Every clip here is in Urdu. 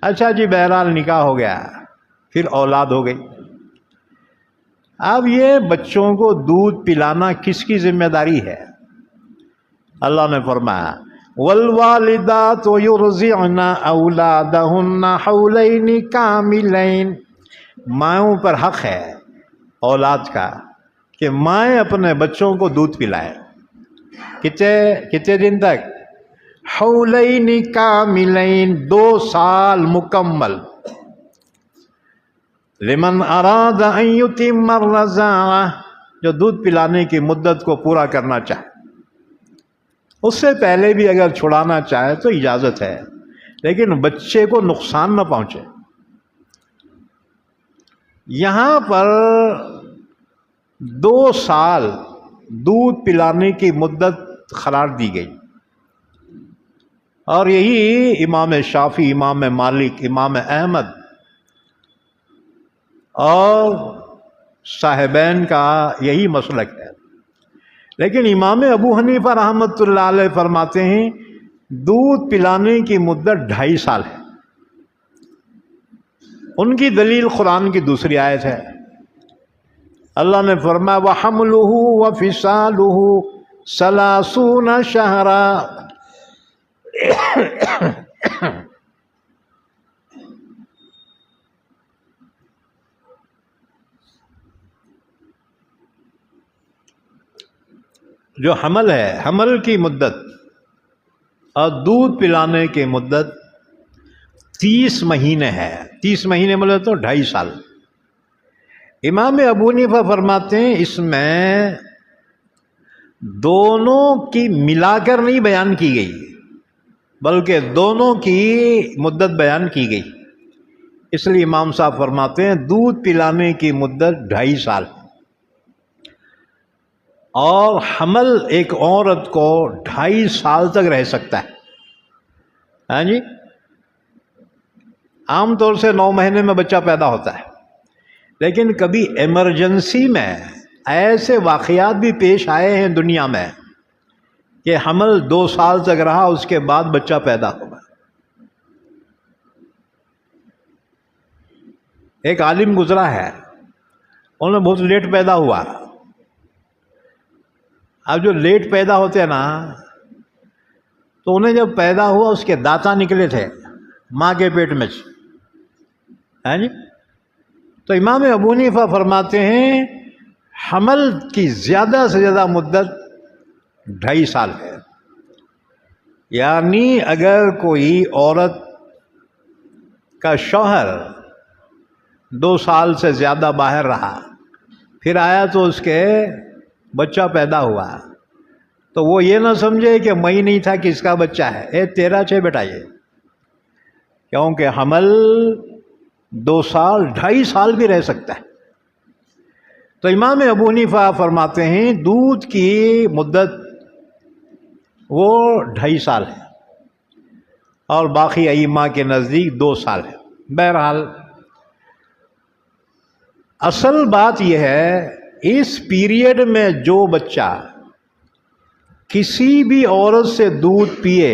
اچھا جی، بہرحال نکاح ہو گیا، پھر اولاد ہو گئی. اب یہ بچوں کو دودھ پلانا کس کی ذمہ داری ہے؟ اللہ نے فرمایا والوالدات یرضعن اولادہن حولین کاملین. ماؤں پر حق ہے اولاد کا کہ مائیں اپنے بچوں کو دودھ پلائیں. کتنے دن تک؟ حولین کاملین، 2 سال مکمل. لمن اراد ان یتم الرضاعہ، جو دودھ پلانے کی مدت کو پورا کرنا چاہے. اس سے پہلے بھی اگر چھڑانا چاہے تو اجازت ہے، لیکن بچے کو نقصان نہ پہنچے. یہاں پر 2 سال دودھ پلانے کی مدت قرار دی گئی، اور یہی امام شافعی، امام مالک، امام احمد اور صاحبین کا یہی مسلک ہے. لیکن امام ابو حنیفہ رحمۃ اللہ علیہ فرماتے ہیں دودھ پلانے کی مدت 2.5 سال ہے. ان کی دلیل قرآن کی دوسری آیت ہے. اللہ نے فرمایا وَحَمْلُهُ وَفِصَالُهُ 30 شَهْرًا. جو حمل ہے، حمل کی مدت اور دودھ پلانے کی مدت 30 مہینے ہے. 30 مہینے مطلب تو 2.5 سال. امام ابو حنیفہ فرماتے ہیں اس میں دونوں کی ملا کر نہیں بیان کی گئی، بلکہ دونوں کی مدت بیان کی گئی. اس لیے امام صاحب فرماتے ہیں دودھ پلانے کی مدت 2.5 سال. اور حمل ایک عورت کو 2.5 سال تک رہ سکتا ہے. ہاں جی، عام طور سے 9 مہینے میں بچہ پیدا ہوتا ہے، لیکن کبھی ایمرجنسی میں ایسے واقعات بھی پیش آئے ہیں دنیا میں کہ حمل 2 سال تک رہا، اس کے بعد بچہ پیدا ہوگا. ایک عالم گزرا ہے، انہوں نے بہت لیٹ پیدا ہوا. اب جو لیٹ پیدا ہوتے ہیں نا، تو انہیں جب پیدا ہوا اس کے دانت نکلے تھے ماں کے پیٹ میں. ہاں جی، تو امام ابو حنیفہ فرماتے ہیں حمل کی زیادہ سے زیادہ مدت 2.5 سال ہے. یعنی اگر کوئی عورت کا شوہر 2 سال سے زیادہ باہر رہا، پھر آیا تو اس کے بچہ پیدا ہوا، تو وہ یہ نہ سمجھے کہ میں نہیں تھا کس کا بچہ ہے، تیرا ہے بیٹا یہ. کیونکہ حمل 2 سال 2.5 سال بھی رہ سکتا ہے. تو امام ابو حنیفہ فرماتے ہیں دودھ کی مدت وہ 2.5 سال ہے، اور باقی ائمہ کے نزدیک 2 سال ہے. بہرحال اصل بات یہ ہے اس پیریڈ میں جو بچہ کسی بھی عورت سے دودھ پیے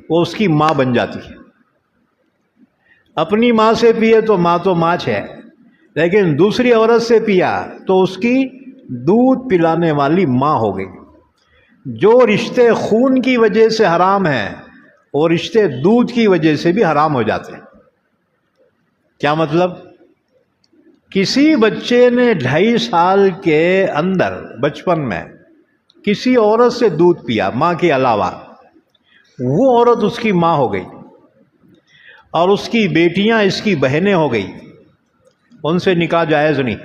وہ اس کی ماں بن جاتی ہے. اپنی ماں سے پیے تو ماں ہے، لیکن دوسری عورت سے پیا تو اس کی دودھ پلانے والی ماں ہو گئی. جو رشتے خون کی وجہ سے حرام ہیں وہ رشتے دودھ کی وجہ سے بھی حرام ہو جاتے ہیں. کیا مطلب؟ کسی بچے نے 2.5 سال کے اندر بچپن میں کسی عورت سے دودھ پیا ماں کے علاوہ، وہ عورت اس کی ماں ہو گئی، اور اس کی بیٹیاں اس کی بہنیں ہو گئی. ان سے نکاح جائز نہیں.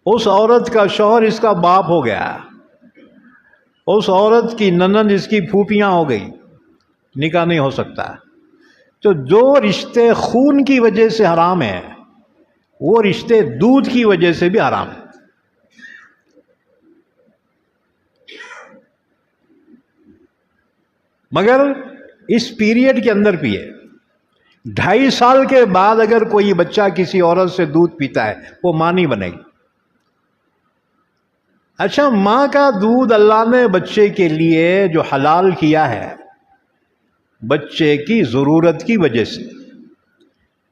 اس عورت کا شوہر اس کا باپ ہو گیا، اس عورت کی نند اس کی پھوپھیاں ہو گئی، نکاح نہیں ہو سکتا. تو جو رشتے خون کی وجہ سے حرام ہیں وہ رشتے دودھ کی وجہ سے بھی حرام ہیں. مگر اس پیریڈ کے اندر پیے. 2.5 سال کے بعد اگر کوئی بچہ کسی عورت سے دودھ پیتا ہے وہ ماں نہیں بنے گی. اچھا، ماں کا دودھ اللہ نے بچے کے لیے جو حلال کیا ہے بچے کی ضرورت کی وجہ سے،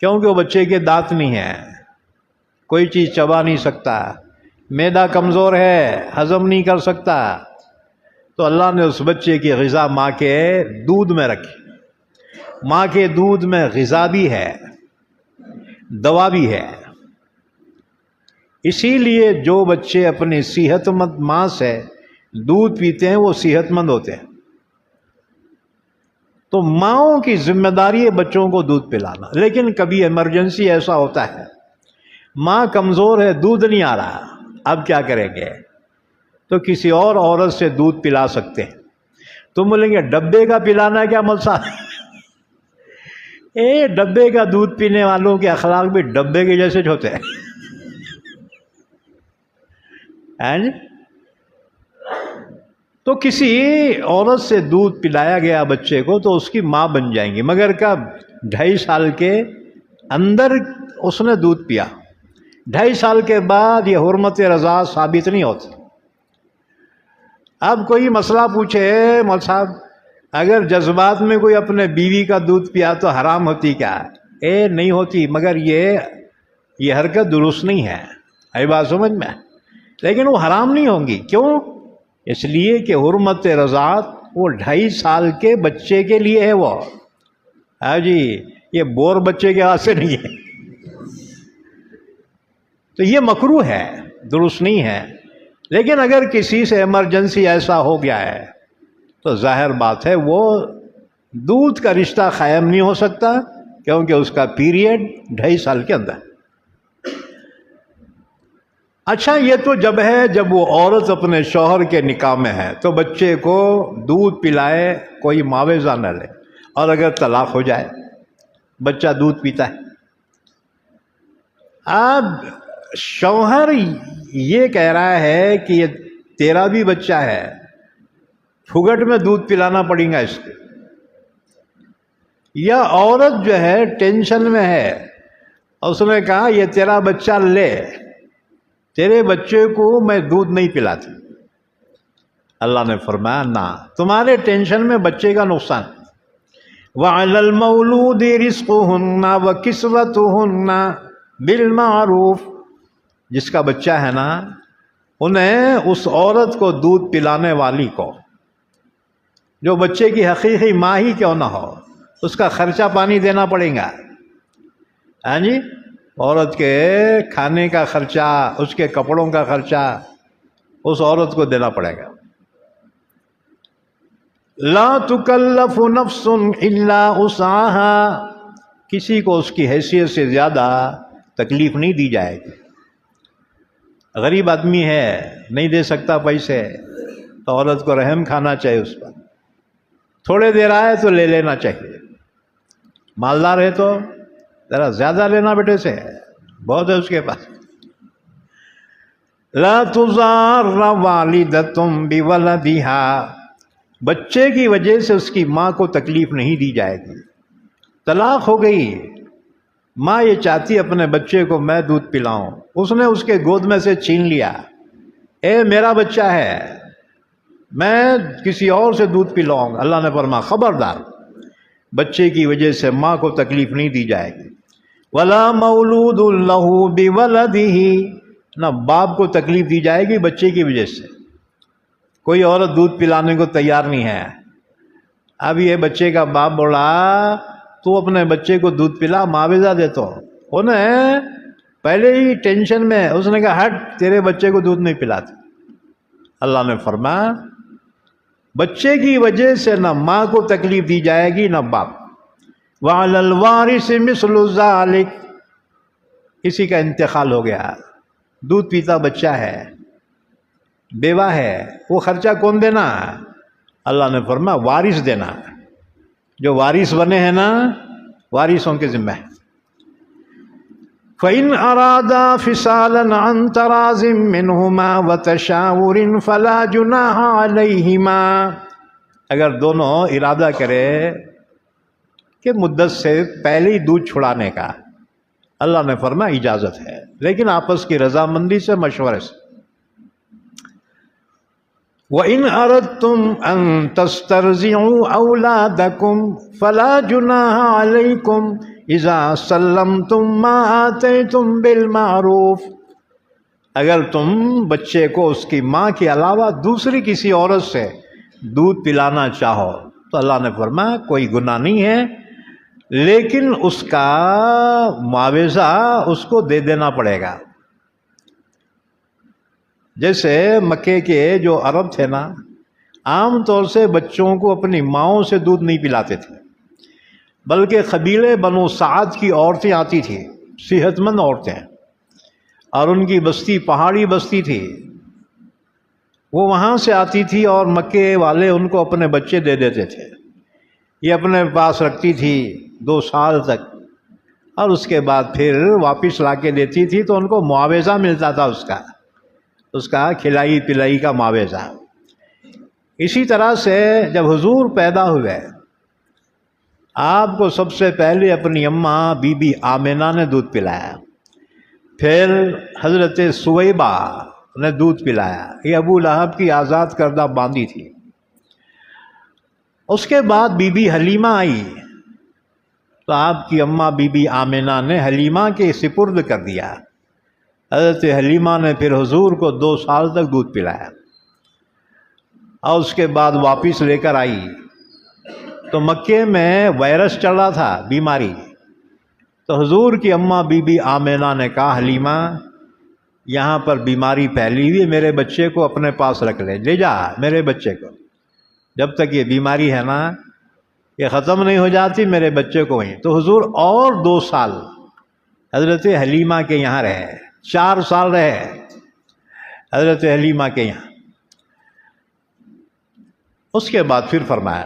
کیونکہ وہ بچے کے دانت نہیں ہیں، کوئی چیز چبا نہیں سکتا، معدہ کمزور ہے، ہضم نہیں کر سکتا، تو اللہ نے اس بچے کی غذا ماں کے دودھ میں رکھی۔ ماں کے دودھ میں غذا بھی ہے، دوا بھی ہے۔ اسی لیے جو بچے اپنی صحت مند ماں سے دودھ پیتے ہیں وہ صحت مند ہوتے ہیں۔ تو ماؤں کی ذمہ داری ہے بچوں کو دودھ پلانا، لیکن کبھی ایمرجنسی ایسا ہوتا ہے، ماں کمزور ہے، دودھ نہیں آ رہا، اب کیا کریں گے؟ تو کسی اور عورت سے دودھ پلا سکتے ہیں۔ تم بولیں گے ڈبے کا پلانا کیا مسئلہ؟ ڈبے کا دودھ پینے والوں کے اخلاق بھی ڈبے کے جیسے ہوتے ہیں۔ تو کسی عورت سے دودھ پلایا گیا بچے کو تو اس کی ماں بن جائیں گی، مگر کب؟ 2.5 سال کے اندر اس نے دودھ پیا، 2.5 سال کے بعد یہ حرمت رضاعت ثابت نہیں ہوتی۔ اب کوئی مسئلہ پوچھے، مول صاحب اگر جذبات میں کوئی اپنے بیوی کا دودھ پیا تو حرام ہوتی کیا؟ نہیں ہوتی، مگر یہ حرکت درست نہیں ہے، ای بات سمجھ میں؟ لیکن وہ حرام نہیں ہوں گی، کیوں؟ اس لیے کہ حرمت رضاعت وہ 2.5 سال کے بچے کے لیے ہے، وہ جی یہ بور بچے کے ہاتھ سے نہیں ہے۔ تو یہ مکروہ ہے، درست نہیں ہے۔ لیکن اگر کسی سے ایمرجنسی ایسا ہو گیا ہے تو ظاہر بات ہے وہ دودھ کا رشتہ قائم نہیں ہو سکتا، کیونکہ اس کا پیریڈ 2.5 سال کے اندر۔ اچھا یہ تو جب ہے جب وہ عورت اپنے شوہر کے نکاح میں ہے تو بچے کو دودھ پلائے، کوئی معاوضہ نہ لے، اور اگر طلاق ہو جائے بچہ دودھ پیتا ہے۔ اب شوہر یہ کہہ رہا ہے کہ یہ تیرا بھی بچہ ہے، پھگٹ میں دودھ پلانا پڑے گا اس کو، یا عورت جو ہے ٹینشن میں ہے، اس نے کہا یہ تیرا بچہ لے، تیرے بچے کو میں دودھ نہیں پلاتی۔ اللہ نے فرمایا نہ، تمہارے ٹینشن میں بچے کا نقصان۔ وَعَلَى الْمَوْلُودِ رِزْقُهُنَّ وَكِسْوَتُهُنَّ بِالْمَعْرُوفِ، جس کا بچہ ہے نا، انہیں اس عورت کو دودھ پلانے والی کو، جو بچے کی حقیقی ماں ہی کیوں نہ ہو، اس کا خرچہ پانی دینا پڑے گا۔ ہاں جی، عورت کے کھانے کا خرچہ، اس کے کپڑوں کا خرچہ اس عورت کو دینا پڑے گا۔ لا تکلف نفس الا وسعها، کسی کو اس کی حیثیت سے زیادہ تکلیف نہیں دی جائے گی۔ غریب آدمی ہے، نہیں دے سکتا پیسے، تو عورت کو رحم کھانا چاہیے اس پر، تھوڑے دیر آئے تو لے لینا چاہیے۔ مالدار ہے تو ذرا زیادہ لینا بیٹے سے، بہت ہے اس کے پاس۔ لا تضار والدۃ بولدها، بچے کی وجہ سے اس کی ماں کو تکلیف نہیں دی جائے گی۔ طلاق ہو گئی، ماں یہ چاہتی اپنے بچے کو میں دودھ پلاؤں، اس نے اس کے گود میں سے چھین لیا، میرا بچہ ہے، میں کسی اور سے دودھ پلاؤں گا۔ اللہ نے فرمایا خبردار، بچے کی وجہ سے ماں کو تکلیف نہیں دی جائے گی۔ ولا مولود لہ بولدہ، نہ باپ کو تکلیف دی جائے گی بچے کی وجہ سے۔ کوئی عورت دودھ پلانے کو تیار نہیں ہے، اب یہ بچے کا باپ بولا تو اپنے بچے کو دودھ پلا، معاوضہ دے، تو انہیں پہلے ہی ٹینشن میں، اس نے کہا ہٹ، تیرے بچے کو دودھ نہیں پلاتے۔ اللہ نے فرمایا بچے کی وجہ سے نہ ماں کو تکلیف دی جائے گی نہ باپ۔ وعلی الوارث مثل ذلک، کسی کا انتقال ہو گیا، دودھ پیتا بچہ ہے، بیوہ ہے، وہ خرچہ کون دینا؟ اللہ نے فرمایا وارث دینا، جو وارث بنے ہیں نا، وارثوں کے ذمہ ہے۔ فَإِنْ أَرَادَا فِصَالًا عَنْ تَرَاضٍ مِّنْهُمَا وَتَشَاوُرٍ فَلَا جُنَاحَ عَلَيْهِمَا، اگر دونوں ارادہ کرے کہ مدت سے پہلے ہی دودھ چھڑانے کا، اللہ نے فرمایا اجازت ہے، لیکن آپس کی رضامندی سے، مشورے سے۔ وَإِنْ أَرَدْتُمْ أَن تَسْتَرْضِعُوا أَوْلَادَكُمْ فَلَا جُنَاحَ عَلَيْكُمْ إِذَا سَلَّمْتُمْ مَا آتَيْتُمْ بِالْمَعْرُوفِ، اگر تم بچے کو اس کی ماں کے علاوہ دوسری کسی عورت سے دودھ پلانا چاہو تو اللہ نے فرمایا کوئی گناہ نہیں ہے، لیکن اس کا معاوضہ اس کو دے دینا پڑے گا۔ جیسے مکے کے جو عرب تھے نا، عام طور سے بچوں کو اپنی ماؤں سے دودھ نہیں پلاتے تھے، بلکہ قبیلے بنو سعد کی عورتیں آتی تھیں، صحت مند عورتیں، اور ان کی بستی پہاڑی بستی تھی، وہ وہاں سے آتی تھی اور مکے والے ان کو اپنے بچے دے دیتے تھے، یہ اپنے پاس رکھتی تھی 2 سال تک، اور اس کے بعد پھر واپس لا کے دیتی تھی تو ان کو معاوضہ ملتا تھا، اس کا کھلائی پلائی کا معاوضہ۔ اسی طرح سے جب حضور پیدا ہوئے، آپ کو سب سے پہلے اپنی اماں بی بی آمنہ نے دودھ پلایا، پھر حضرت سویبہ نے دودھ پلایا، یہ ابو لہب کی آزاد کردہ باندی تھی۔ اس کے بعد بی بی حلیمہ آئی تو آپ کی اماں بی بی آمنہ نے حلیمہ کے سپرد کر دیا، حضرت حلیمہ نے پھر حضور کو 2 سال تک دودھ پلایا، اور اس کے بعد واپس لے کر آئی تو مکے میں وائرس چل رہا تھا، بیماری، تو حضور کی اماں بی بی آمنہ نے کہا حلیمہ یہاں پر بیماری پھیلی ہوئی، میرے بچے کو اپنے پاس رکھ لے جا میرے بچے کو، جب تک یہ بیماری ہے نا یہ ختم نہیں ہو جاتی، میرے بچے کو وہیں۔ تو حضور اور 2 سال حضرت حلیمہ کے یہاں رہے، 4 سال رہے حضرت حلیمہ کے یہاں۔ اس کے بعد پھر فرمایا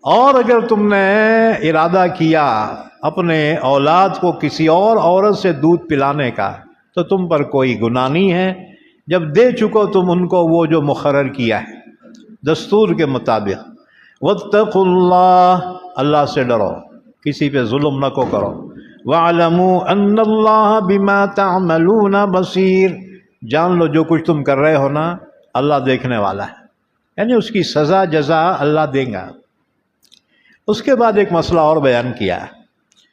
اور اگر تم نے ارادہ کیا اپنے اولاد کو کسی اور عورت سے دودھ پلانے کا تو تم پر کوئی گناہ نہیں ہے، جب دے چکو تم ان کو وہ جو مقرر کیا ہے دستور کے مطابق۔ واتقوا اللہ، اللہ سے ڈرو، کسی پہ ظلم نہ کو کرو۔ وَاعْلَمُوا أَنَّ اللَّهَ بِمَا تَعْمَلُونَ بَصِيرٌ، جان لو جو کچھ تم کر رہے ہو نا اللہ دیکھنے والا ہے، یعنی اس کی سزا جزا اللہ دے گا۔ اس کے بعد ایک مسئلہ اور بیان کیا